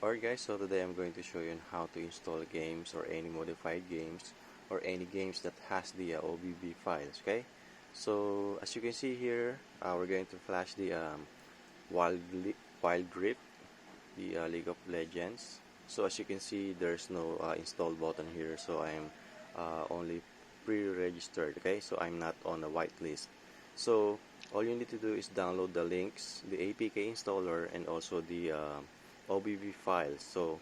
Alright guys, so today I'm going to show you on how to install games or any modified games or any games that has the OBB files, okay? So as you can see here, we're going to flash the Wild, Wild Rift, the League of Legends. So as you can see, there's no install button here, so I'm only pre-registered, okay? So I'm not on the whitelist. So all you need to do is download the links, the APK installer, and also the OBB files. So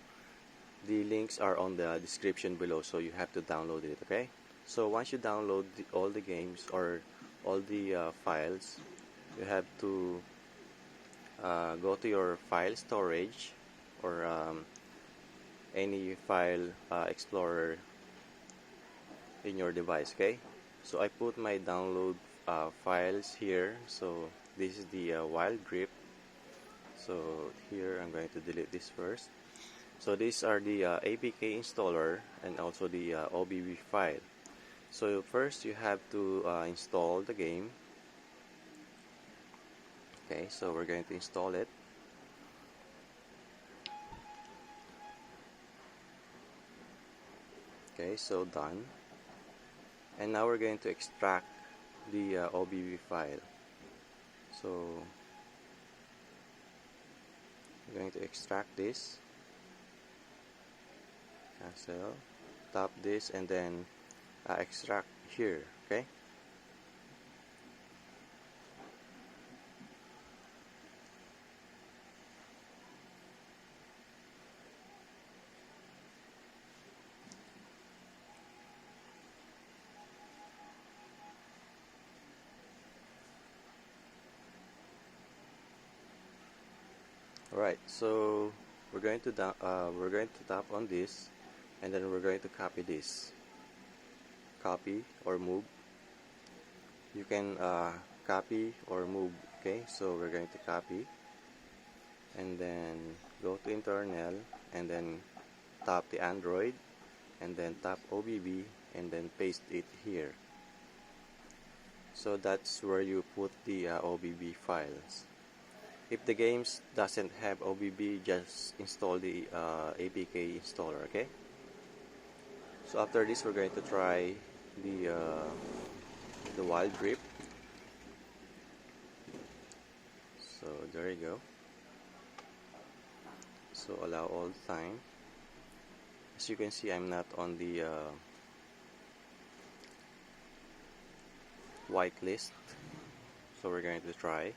the links are on the description below, so you have to download it, okay? So once you download all the games or all the files, you have to go to your file storage or any file explorer in your device, okay? So I put my download files here. So this is the Wild Rift. So here I'm going to delete this first. So these are the APK installer and also the OBB file. So first you have to install the game. Okay, so we're going to install it. Okay, so done. And now we're going to extract the OBB file. So we're going to extract this, cancel, tap this, and then extract here, okay? Alright, so we're going to tap on this, and then we're going to copy this. Copy or move. You can copy or move. Okay, so we're going to copy, and then go to internal, and then tap the Android, and then tap OBB, and then paste it here. So that's where you put the OBB files. If the games doesn't have OBB, just install the APK installer, okay? So after this, we're going to try the Wild Rift. So there you go. So allow all the time. As you can see, I'm not on the whitelist. So we're going to try.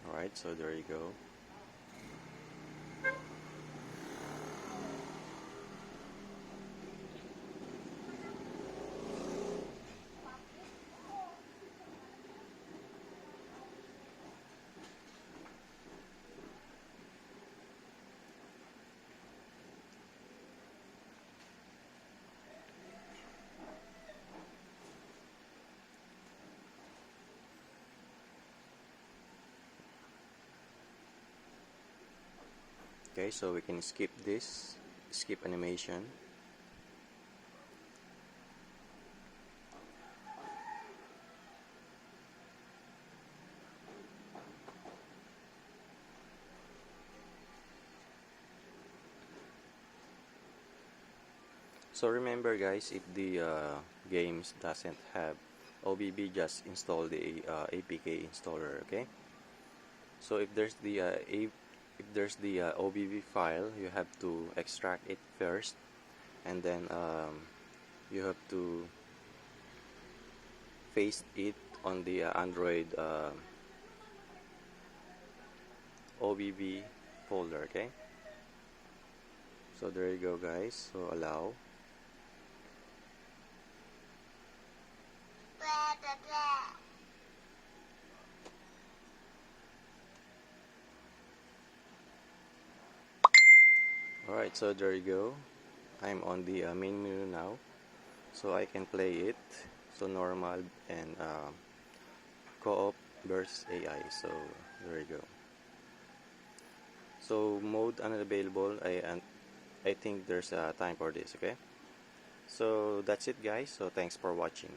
Alright, so there you go. Okay, so we can skip this, skip animation. So remember guys, if the games doesn't have OBB, just install the APK installer, okay? So if there's the OBB file, you have to extract it first, and then you have to paste it on the Android OBB folder, okay? So there you go guys, so allow. Alright, so there you go. I'm on the main menu now, so I can play it. So normal and co-op versus AI. So there you go. So mode unavailable. I think there's a time for this. Okay, so that's it guys, so thanks for watching.